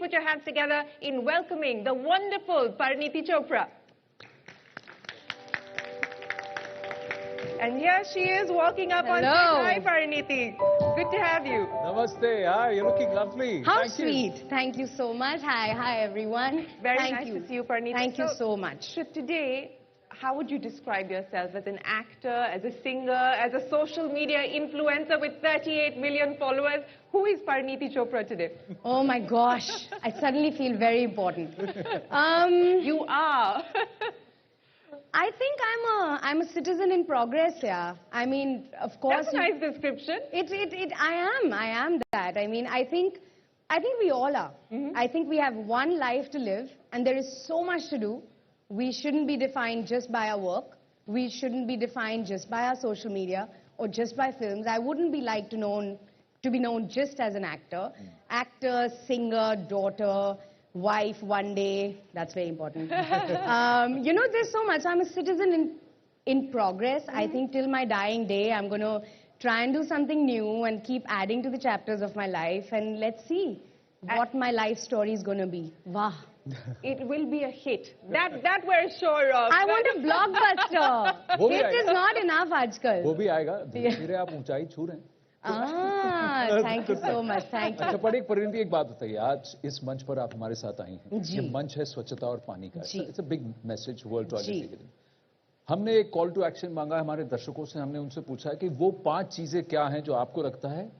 put your hands together in welcoming the wonderful Parineeti Chopra. And here she is walking up on stage. Hi, Parineeti. Good to have you. Namaste. Hi, you're looking lovely. How sweet. Thank you so much. Hi, everyone. Very nice to see you, Parineeti. Thank you so much. So today, how would you describe yourself as an actor, as a singer, as a social media influencer with 38 million followers? Who is Parineeti Chopra today? Oh my gosh, I suddenly feel very important. You are. I think I'm a citizen in progress, yeah. I mean, of course. That's a nice description. I am that. I mean, I think we all are. I think we have one life to live, and there is so much to do. We shouldn't be defined just by our work. We shouldn't be defined just by our social media or just by films. I wouldn't be like to be known just as an actor. Actor, singer, daughter, wife one day. That's very important. You know, there's so much. I'm a citizen in progress. I think till my dying day, I'm going to try and do something new and keep adding to the chapters of my life. And let's see what my life story is going to be. Wow. It will be a hit. That we're sure of. I want a blockbuster. Hit is not enough आजकल. वो भी आएगा. धीरे आप ऊंचाई छू रहे हैं. Thank you so much. Thank you. अच्छा परिणीति एक बात बताइए. आज इस मंच पर आप हमारे साथ आई हैं. ये मंच है स्वच्छता और पानी का. It's a big message world toilet के लिए. हमने एक कॉल टू एक्शन मांगा है हमारे दर्शकों से. हमने उनसे पूछा है कि वो 5 चीजें क्या हैं जो आपको लगता है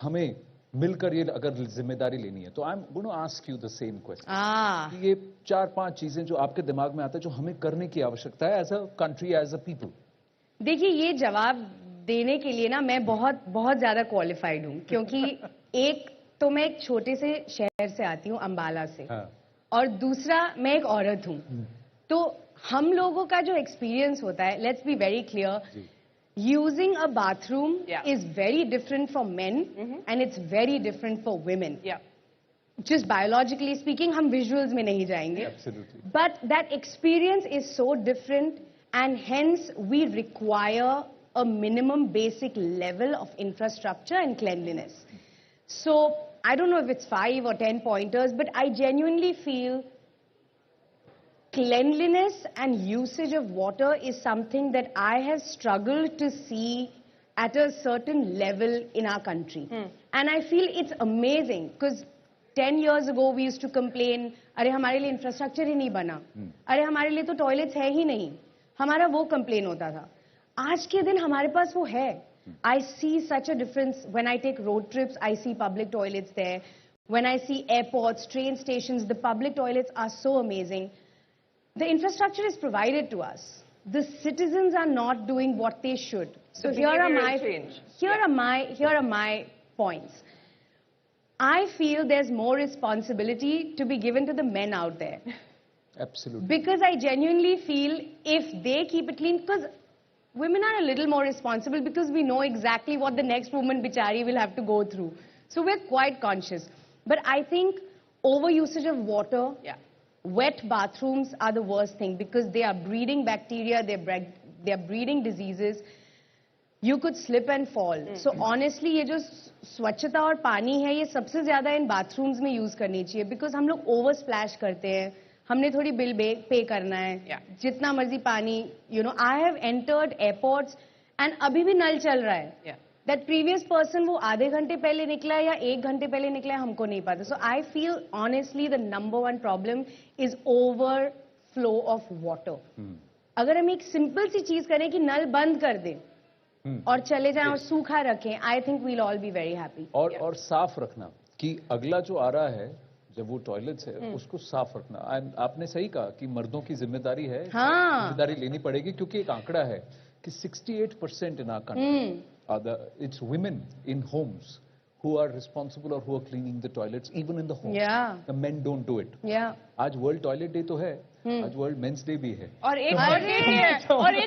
हमें मिलकर ये अगर जिम्मेदारी लेनी है. तो I am going to ask you the same question. ये 4-5 चीजें जो आपके दिमाग में आता है जो हमें करने की आवश्यकता है as a country, as a people. देखिए, ये जवाब देने के लिए ना मैं बहुत ज्यादा क्वालिफाइड हूँ, क्योंकि एक तो मैं एक छोटे से शहर से आती हूँ, अंबाला से. और दूसरा मैं एक औरत हूँ. तो हम लोगों का जो एक्सपीरियंस होता है, let's be very clear, using a bathroom is very different for men and it's very different for women. Just biologically speaking, हम visuals में नहीं जाएंगे. Absolutely. But that experience is so different, and hence we require a minimum basic level of infrastructure and cleanliness. So I don't know if it's 5 or 10 pointers, but I genuinely feel cleanliness and usage of water is something that I have struggled to see at a certain level in our country. And I feel it's amazing because 10 years ago we used to complain, अरे हमारे लिए infrastructure ही नहीं बना, अरे हमारे लिए तो toilets है ही नहीं, हमारा वो complain होता था. आज के दिन हमारे पास वो है. I see such a difference when I take road trips. I see public toilets there. When I see airports, train stations, the public toilets are so amazing. The infrastructure is provided to us. The citizens are not doing what they should. So here are my points. I feel there's more responsibility to be given to the men out there. Absolutely. Because I genuinely feel if they keep it clean, because women are a little more responsible because we know exactly what the next woman bichari will have to go through. So we're quite conscious. But I think overusage of water, wet bathrooms are the worst thing because they are breeding bacteria, they are breeding diseases. You could slip and fall. So honestly, ये जो स्वच्छता और पानी है, ये सबसे ज्यादा इन bathrooms में use करनी चाहिए because हम लोग over splash करते हैं. हमने थोड़ी bill pay करना है. जितना मर्जी पानी, you know, I have entered airports and अभी भी नल चल रहा है. That previous person वो आधे घंटे पहले निकला है या 1 घंटे पहले निकला है, हमको नहीं पता. So I feel honestly the #1 problem is overflow of water. अगर हम एक simple सी चीज करें कि नल बंद कर दें और चले जाएं और सूखा रखें, I think we'll all be very happy. और साफ रखना कि अगला जो आ रहा है जब वो टॉयलेट्स है उसको साफ रखना. आपने सही कहा कि मर्दों की जिम्मेदारी है. जिम्मेदारी लेनी पड़ेगी क्योंकि एक आंकड़ा है कि 68% in our country it's women in homes who are responsible or who are cleaning the toilets even in the homes. The men don't do it. आज वर्ल्ड टॉयलेट डे तो है, आज वर्ल्ड मेंस डे भी है. और एक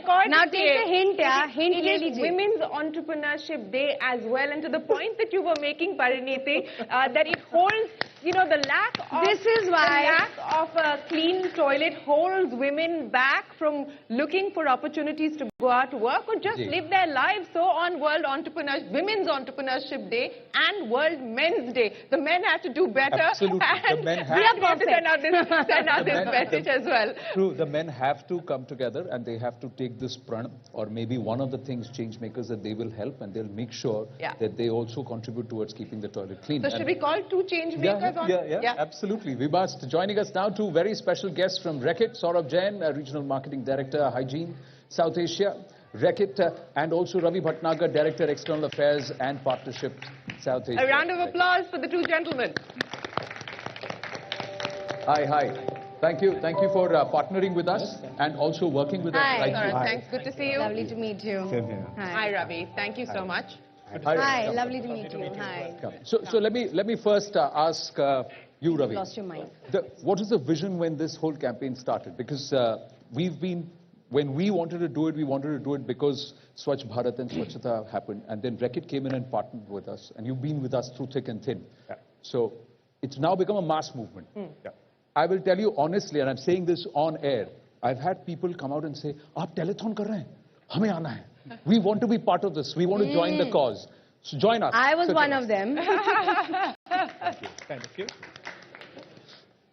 और Now take a hint, hint ले लीजिए. Women's Entrepreneurship Day as well, and to the point that you were making, Parineeti, that it holds you know, the lack of a clean toilet holds women back from looking for opportunities to go out to work or just live their lives. So on Women's Entrepreneurship Day and World Men's Day, the men have to do better. Absolutely. And The men have we have to send out this message as well. True. The men have to come together and they have to take this pran, or maybe one of the things, change makers, that they will help and they'll make sure that they also contribute towards keeping the toilet clean. So should we call 2 change makers on? Yeah, absolutely. We must. Joining us now, 2 very special guests from Reckitt, Saurabh Jain, Regional Marketing Director, Hygiene, South Asia, Reckitt, and also Ravi Bhatnagar, Director, External Affairs and Partnership, South Asia. A round of applause for the 2 gentlemen. Hi. Thank you for partnering with us and also working with us. Hi. Thanks. Good to see you. Lovely to meet you. Same here. Hi, Ravi. Thank you so much. Hi, lovely to meet you. Hi. So let me first ask you, Ravi. Lost your mic. What is the vision when this whole campaign started? Because when we wanted to do it because Swachh Bharat and Swachhta happened, and then Reckitt came in and partnered with us, and you've been with us through thick and thin. Yeah. So it's now become a mass movement. Yeah. I will tell you honestly, and I'm saying this on air, I've had people come out and say, "Aap telethon kar rahe hain, hame aana hai. We want to be part of this. We want to join the cause. So join us." I was one of them. Thank you.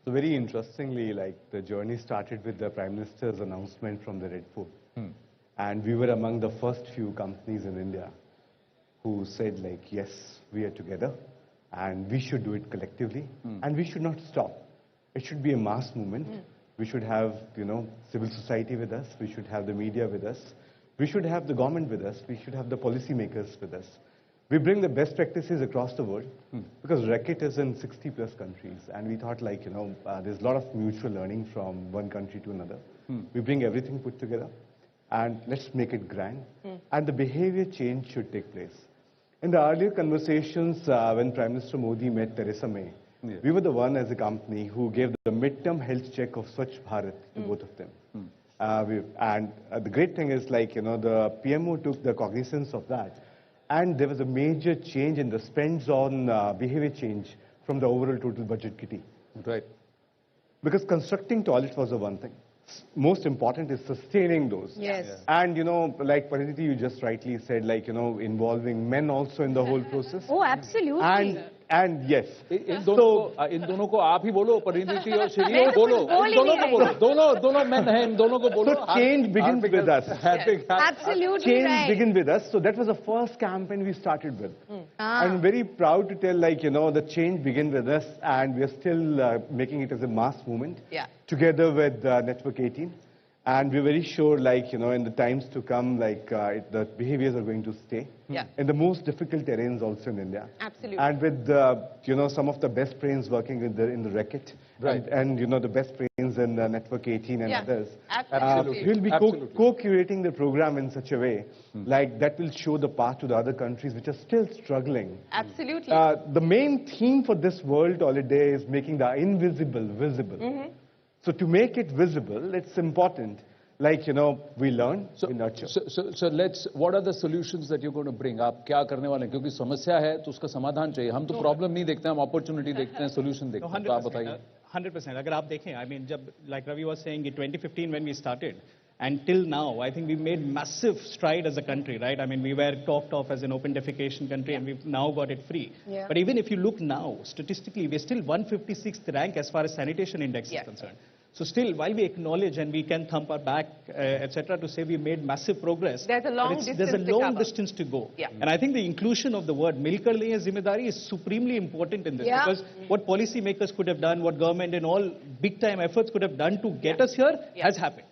So very interestingly, like the journey started with the Prime Minister's announcement from the Red Fort. And we were among the first few companies in India who said like, yes, we are together and we should do it collectively and we should not stop. It should be a mass movement. We should have, civil society with us. We should have the media with us. We should have the government with us. We should have the policymakers with us. We bring the best practices across the world because Reckitt is in 60+ countries. And we thought like, there's a lot of mutual learning from one country to another. We bring everything put together and let's make it grand. And the behavior change should take place. In the earlier conversations, when Prime Minister Modi met Theresa May, we were the one as a company who gave the midterm health check of Swachh Bharat to both of them. The great thing is like, the PMO took the cognizance of that. And there was a major change in the spends on behavior change from the overall total budget kitty. Right. Because constructing toilets was the one thing. Most important is sustaining those. Yes. And, like Parineeti, you just rightly said, like, involving men also in the whole process. Oh, absolutely. And yes. इन दोनों को आप ही बोलो, परिणीति और श्री बोलो, इन दोनों को बोलो, दोनों men हैं, इन दोनों को बोलो. So change begins with us. Absolutely Change begins with us. So that was the first campaign we started with. I'm very proud to tell, like, the change begins with us, and we are still making it as a mass movement. Together with Network 18. And we're very sure, like, in the times to come, like, the behaviors are going to stay. In the most difficult terrains also in India. Absolutely. And with, some of the best brains working in the Reckitt. Right. And the best brains in Network 18 and others. Absolutely. We'll be co-curating the program in such a way, like, that will show the path to the other countries which are still struggling. Absolutely. The main theme for this World Holiday is making the invisible visible. So to make it visible, it's important. Like, we learn, we nurture. So what are the solutions that you're going to bring? आप क्या करने वाले हैं? क्योंकि समस्या है, तो उसका समाधान चाहिए. हम तो problem नहीं देखते हैं, हम opportunity देखते हैं, solution देखते हैं. तो आप बताइए. 100%. अगर आप देखें, I mean, like Ravi was saying, in 2015 when we started, and till now, I think we made massive stride as a country, right? I mean, we were talked of as an open defecation country, and we've now got it free. But even if you look now, statistically, we're still 156th rank as far as sanitation index is concerned. So still, while we acknowledge and we can thump our back, etc., to say we made massive progress, there's a long distance to go. And I think the inclusion of the word "milkar liye zimmedari" is supremely important in this because what policymakers could have done, what government and all big-time efforts could have done to get us here has happened.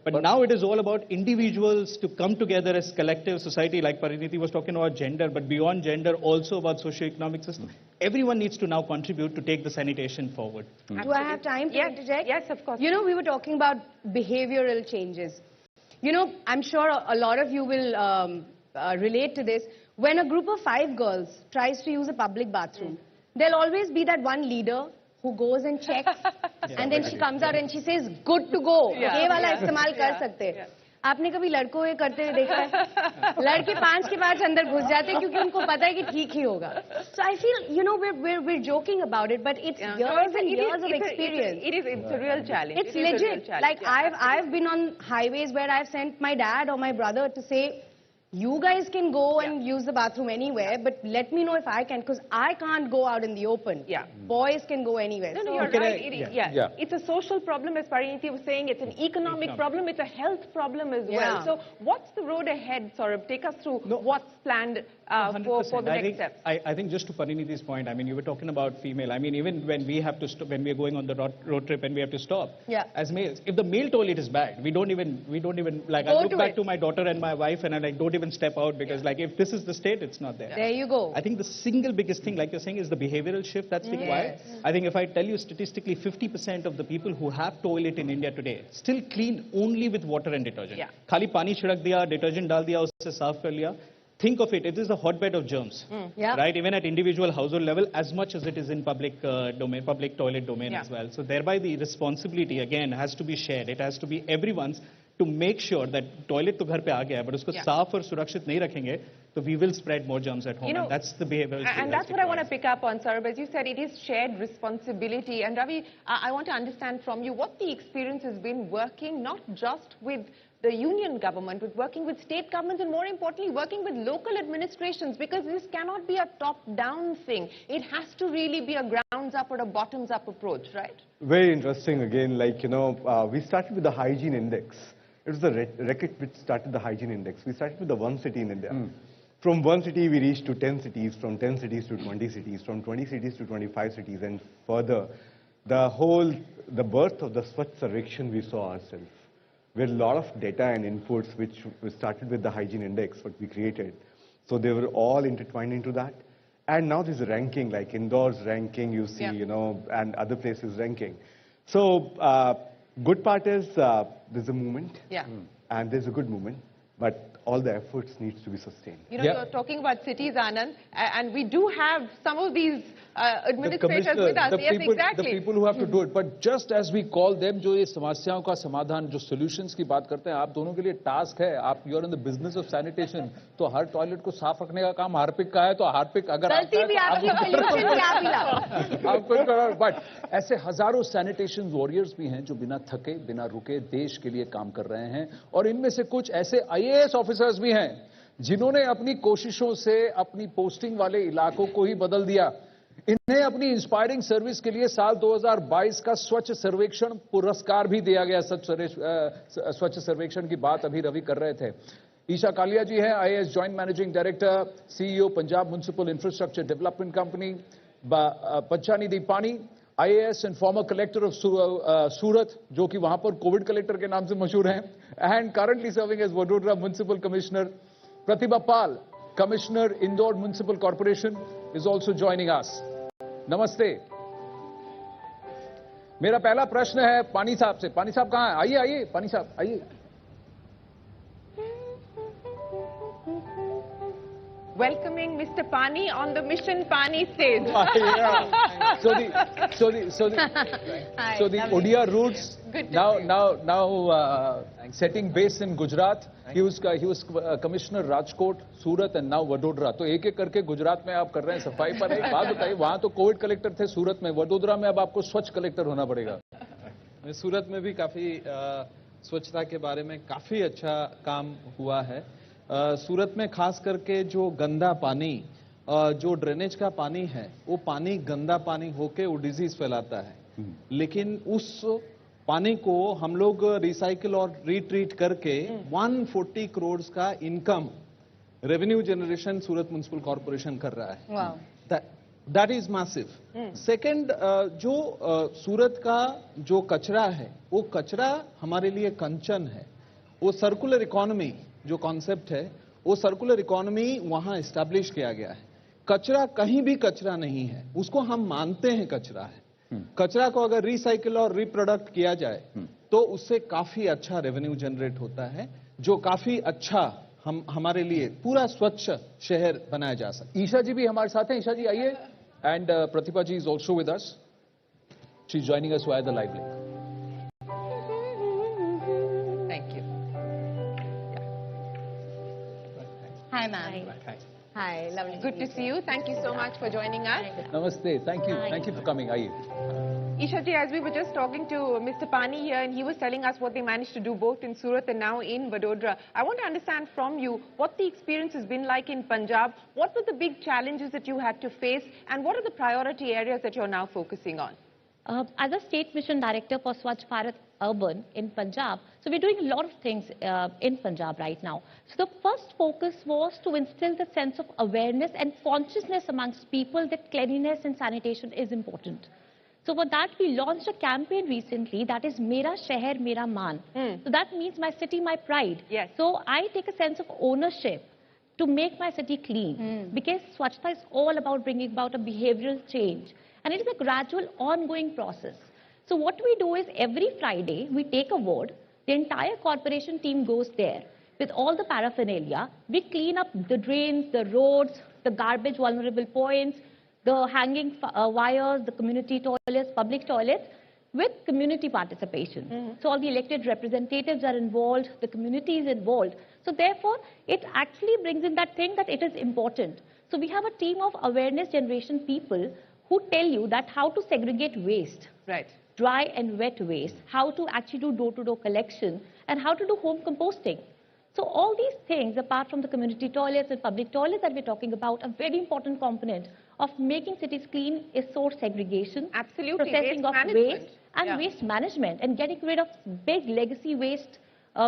But now it is all about individuals to come together as collective society, like Parineeti was talking about gender, but beyond gender, also about socio-economic system. Everyone needs to now contribute to take the sanitation forward. Do I have time to interject? Yes, of course. We were talking about behavioral changes. I'm sure a lot of you will relate to this. When a group of 5 girls tries to use a public bathroom, there'll always be that one leader who goes and checks, and then she comes out and she says, good to go. ये वाला इस्तेमाल कर सकते. आपने कभी लड़कों ये करते हुए देखा है? लड़के 5 के 5 अंदर घुस जाते हैं क्योंकि उनको पता है कि ठीक ही होगा. So I feel, you know, we're joking about it, but it's years and years of experience. It's a real challenge. It's legit. Like I've been on highways where I've sent my dad or my brother to say, you guys can go and use the bathroom anywhere, but let me know if I can, because I can't go out in the open. Yeah. Boys can go anywhere. No, you're right. It's a social problem, as Parineeti was saying. It's an economic problem. It's a health problem as well. So what's the road ahead, Saurabh? Take us through what's planned for the next steps. I think just to Parineeti's point, I mean, you were talking about female. I mean, even when we have to stop, when we are going on the road trip and we have to stop, as males, if the male toilet is bad, we don't even like, I look back to my daughter and my wife and I like don't even step out because like if this is the state, it's not there. There you go. I think the single biggest thing, like you're saying, is the behavioral shift that's required. I think if I tell you statistically, 50% of the people who have toilet in India today still clean only with water and detergent. Khali pani छिड़क दिया, detergent डाल दिया, उससे साफ कर लिया. Think of it is a hotbed of germs, right? Even at individual household level, as much as it is in public domain, public toilet domain as well. So thereby the responsibility again has to be shared. It has to be everyone's to make sure that toilet तो घर पे आ गया है, but उसको साफ और सुरक्षित नहीं रखेंगे, so we will spread more germs at home. And that's the behavioral shift. And that's what I want to pick up on, Saurabh. As you said, it is shared responsibility. And Ravi, I want to understand from you what the experience has been working not just with the union government, but working with state governments and more importantly, working with local administrations, because this cannot be a top-down thing. It has to really be a grounds-up or a bottoms-up approach, right? Very interesting again, like, you know, we started with the hygiene index. It was the Reckitt which started the hygiene index. We started with the one city in India. From one city, we reached to 10 cities, from 10 cities to 20 cities, from 20 cities to 25 cities, and further, the birth of the Swachh Sarvekshan we saw ourselves. With a lot of data and inputs, which we started with the hygiene index, what we created. So they were all intertwined into that. And now there's a ranking, like indoors ranking, you see, you know, and other places ranking. So good part is there's a movement. And there's a good movement. But all the efforts needs to be sustained. You know, you're talking about cities, Anand, and we do have some of these administrators with us. Yes, exactly. The people who have to do it. But just as we call them, जो ये समस्याओं का समाधान, जो solutions की बात करते हैं, आप दोनों के लिए task है. आप you're in the business of sanitation. तो हर toilet को साफ रखने का काम हार्पिक का है. तो हार्पिक अगर आपको but ऐसे हजारों sanitation warriors भी हैं जो बिना थके, बिना रुके देश के लिए काम कर रहे हैं. और इनमें से कुछ ऐसे IAS ऑफिसर्स भी हैं जिन्होंने अपनी कोशिशों से अपनी पोस्टिंग वाले इलाकों को ही बदल दिया. इन्हें अपनी इंस्पायरिंग सर्विस के लिए साल 2022 का स्वच्छ सर्वेक्षण पुरस्कार भी दिया गया. स्वच्छ सर्वेक्षण की बात अभी रवि कर रहे थे. ईशा कालिया जी हैं, IAS joint managing director, CEO Punjab municipal infrastructure development company. Panchanidhi Pani, IAS and former collector of Surat, जो कि वहां पर कोविड कलेक्टर के नाम से मशहूर हैं, and currently serving as Vadodara municipal commissioner. Pratibha Pal, commissioner Indore municipal corporation, is also joining us. नमस्ते. मेरा पहला प्रश्न है पानी साहब से. पानी साहब कहां हैं? आइए आइए पानी साहब आइए. Welcoming Mr. Paani on the Mission Paani stage. So the Odia roots now setting base in Gujarat. He was Commissioner Rajkot, Surat, and now Vadodara. तो एक एक करके गुजरात में आप कर रहे हैं सफाई पर. एक बात बताइए, वहाँ तो कोविड कलेक्टर थे सूरत में, वडोदरा में अब आपको स्वच्छ कलेक्टर होना पड़ेगा. सूरत में भी काफी स्वच्छता के बारे में काफी अच्छा काम हुआ है. सूरत में खास करके जो गंदा पानी, जो ड्रेनेज का पानी है, वो पानी गंदा पानी होके वो डिजीज फैलाता है. लेकिन उस पानी को हम लोग रिसाइकिल और रीट्रीट करके 140 करोड़ का इनकम रेवेन्यू जनरेशन सूरत म्युनिसिपल कॉर्पोरेशन कर रहा है. That is massive. सेकंड, जो सूरत का जो कचरा है, वो कचरा हमारे लिए कंचन है. वो सर्कुलर इकोनॉमी जो कॉन्सेप्ट है, वो सर्कुलर इकोनॉमी वहां एस्टैब्लिश किया गया है. कचरा कहीं भी कचरा नहीं है, उसको हम मानते हैं कचरा है. कचरा को अगर रिसाइकिल और रिप्रोडक्ट किया जाए तो उससे काफी अच्छा रेवेन्यू जनरेट होता है, जो काफी अच्छा हमारे लिए पूरा स्वच्छ शहर बनाया जा सकता है. ईशा जी भी हमारे साथ हैं. ईशा जी आइए. And Pratibha ji is also with us. She is joining us via the live link. Thank you. Hi, lovely. Good to see you. Thank you so much for joining us. Namaste. Thank you for coming. Aye. Isha ji, as we were just talking to Mr. Paani here, and he was telling us what they managed to do both in Surat and now in Vadodara. I want to understand from you what the experience has been like in Punjab. What were the big challenges that you had to face, and what are the priority areas that you're now focusing on? As a state mission director for Swachh Bharat Urban in Punjab, so we're doing a lot of things in Punjab right now. So the first focus was to instill the sense of awareness and consciousness amongst people that cleanliness and sanitation is important. So for that, we launched a campaign recently that is Mera Shehar Mera Maan. So that means my city, my pride. Yes. So I take a sense of ownership to make my city clean because Swachhta is all about bringing about a behavioral change. And it is a gradual, ongoing process. So what we do is every Friday, we take a ward. The entire corporation team goes there with all the paraphernalia. We clean up the drains, the roads, the garbage vulnerable points, the hanging wires, the community toilets, public toilets, with community participation. So all the elected representatives are involved, the community is involved. So therefore, it actually brings in that thing that it is important. So we have a team of awareness generation people who tell you that how to segregate waste, Right. dry and wet waste, how to actually do door-to-door collection, and how to do home composting. So all these things, apart from the community toilets and public toilets that we're talking about, a very important component of making cities clean is source segregation, Absolutely. processing Waste of management. waste, and Yeah. waste management, and getting rid of big legacy waste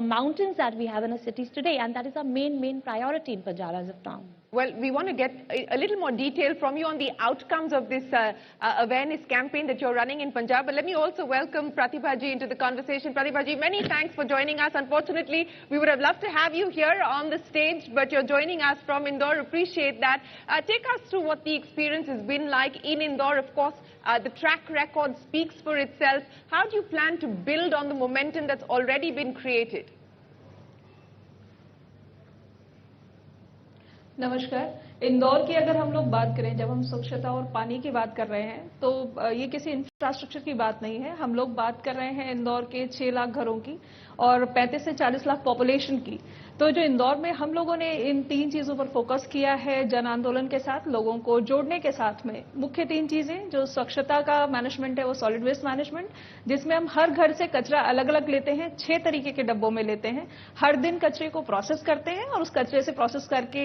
mountains that we have in our cities today. And that is our main priority in Punjab as of now. Well, we want to get a little more detail from you on the outcomes of this awareness campaign that you're running in Punjab. But let me also welcome Pratibha ji into the conversation. Pratibha ji, many thanks for joining us. Unfortunately, we would have loved to have you here on the stage, but you're joining us from Indore. Appreciate that. Take us through what the experience has been like in Indore. Of course, the track record speaks for itself. How do you plan to build on the momentum that's already been created? नमस्कार। इंदौर की अगर हम लोग बात करें, जब हम स्वच्छता और पानी की बात कर रहे हैं, तो ये किसी इंफ्रास्ट्रक्चर की बात नहीं है। हम लोग बात कर रहे हैं इंदौर के 6 लाख घरों की और 35 से 40 लाख पॉपुलेशन की। तो जो इंदौर में हम लोगों ने इन 3 चीजों पर फोकस किया है, जन आंदोलन के साथ लोगों को जोड़ने के साथ में मुख्य 3 चीजें, जो स्वच्छता का मैनेजमेंट है वो सॉलिड वेस्ट मैनेजमेंट, जिसमें हम हर घर से कचरा अलग अलग लेते हैं, 6 तरीके के डब्बों में लेते हैं, हर दिन कचरे को प्रोसेस करते हैं और उस कचरे से प्रोसेस करके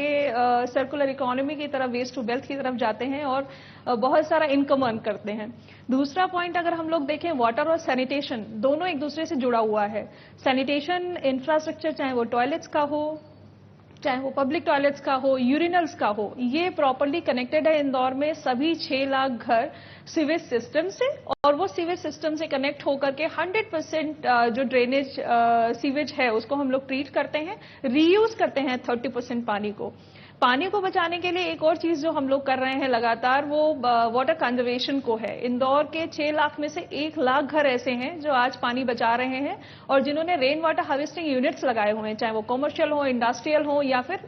सर्कुलर इकोनॉमी की तरफ, वेस्ट टू वेल्थ की तरफ जाते हैं और बहुत सारा इनकम अर्न करते हैं। दूसरा पॉइंट अगर हम लोग देखें, वाटर और सैनिटेशन दोनों एक दूसरे से जुड़ा हुआ है। सैनिटेशन इंफ्रास्ट्रक्चर, चाहे वो टॉयलेट्स का हो, चाहे वो पब्लिक टॉयलेट्स का हो, यूरिनल्स का हो, ये प्रॉपर्ली कनेक्टेड है इंदौर में सभी 6 लाख घर सीवेज सिस्टम से, और वो सीवेज सिस्टम से कनेक्ट होकर के 100% जो ड्रेनेज सीवेज है उसको हम लोग ट्रीट करते हैं, रीयूज करते हैं 30% पानी को। पानी को बचाने के लिए एक और चीज जो हम लोग कर रहे हैं लगातार, वो वाटर कंजर्वेशन को है। इंदौर के 6 लाख में से 1 लाख घर ऐसे हैं जो आज पानी बचा रहे हैं और जिन्होंने रेन वाटर हार्वेस्टिंग यूनिट्स लगाए हुए हैं, चाहे वो कमर्शियल हो, इंडस्ट्रियल हो या फिर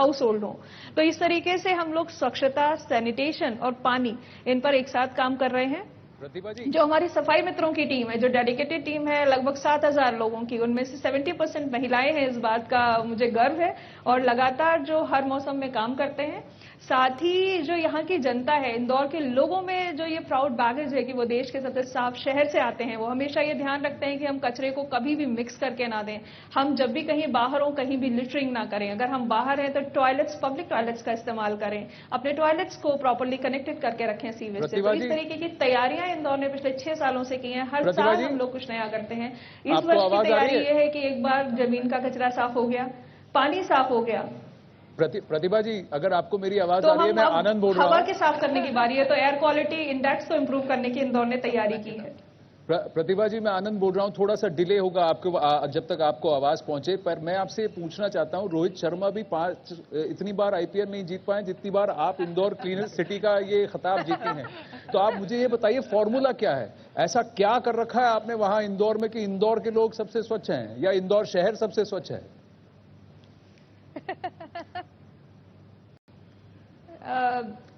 हाउस होल्ड हो। तो इस तरीके से हम लोग स्वच्छता, सैनिटेशन और पानी इन पर एक साथ काम कर रहे हैं। जो हमारी सफाई मित्रों की टीम है, जो डेडिकेटेड टीम है लगभग 7000 लोगों की, उनमें से 70% महिलाएं हैं, इस बात का मुझे गर्व है, और लगातार जो हर मौसम में काम करते हैं। साथ ही जो यहाँ की जनता है, इंदौर के लोगों में जो ये प्राउड बैगेज है कि वो देश के सबसे साफ शहर से आते हैं, वो हमेशा ये ध्यान रखते हैं कि हम कचरे को कभी भी मिक्स करके ना दें। हम जब भी कहीं बाहर हो, कहीं भी लिटरिंग ना करें। अगर हम बाहर हैं तो टॉयलेट्स, पब्लिक टॉयलेट्स का इस्तेमाल करें, अपने टॉयलेट्स को प्रॉपर्ली कनेक्टेड करके रखें सीवेज से। तो इस तरीके की तैयारियां इंदौर ने पिछले 6 सालों से की हैं। हर साल हम लोग कुछ नया करते हैं। इस वर्ष की तैयारी ये है कि एक बार जमीन का कचरा साफ हो गया, पानी साफ हो गया। प्रतिभा जी, अगर आपको मेरी आवाज आ रही है, मैं आनंद बोल रहा हूँ। हवा के साफ करने की बारी है, तो एयर क्वालिटी इंडेक्स को इम्प्रूव करने की इंदौर ने तैयारी की है। प्रतिभा जी, मैं आनंद बोल रहा हूँ। थोड़ा सा डिले होगा आपको जब तक आपको आवाज पहुंचे, पर मैं आपसे पूछना चाहता हूँ, रोहित शर्मा भी इतनी बार आईपीएल नहीं जीत पाए जितनी बार आप इंदौर क्लीनेस्ट सिटी का ये खिताब जीते हैं। तो आप मुझे ये बताइए, फॉर्मूला क्या है? ऐसा क्या कर रखा है आपने वहां इंदौर में कि इंदौर के लोग सबसे स्वच्छ हैं, या इंदौर शहर सबसे स्वच्छ है?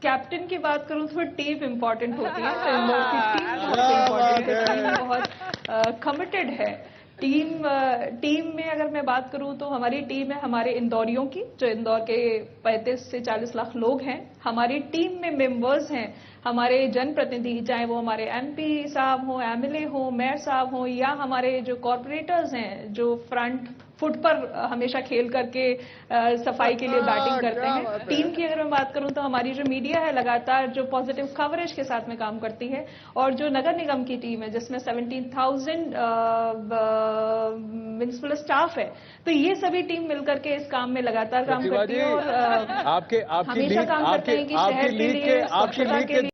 कैप्टन की बात करूं तो टीम इंपॉर्टेंट होती है, तो इंदौर की टीम बहुत इंपॉर्टेंट है, टीम बहुत कमिटेड है। टीम में अगर मैं बात करूं तो हमारी टीम है हमारे इंदौरियों की, जो इंदौर के 35 से 40 लाख लोग हैं। हमारी टीम में मेंबर्स हैं हमारे जनप्रतिनिधि, चाहे वो हमारे एमपी साहब हो, एमएलए हो, मेयर साहब हो, या हमारे जो कॉर्पोरेटर्स हैं जो फ्रंट फुट पर हमेशा खेल करके सफाई के लिए बैटिंग करते हैं। टीम की अगर मैं बात करूं तो हमारी जो मीडिया है लगातार जो पॉजिटिव कवरेज के साथ में काम करती है, और जो नगर निगम की टीम है जिसमें 17,000 म्युनिसिपल स्टाफ है, तो ये सभी टीम मिलकर के इस काम में लगातार काम करती है और आपके हमेशा काम करते हैं कि शहर के लिए, स्वच्छता के लिए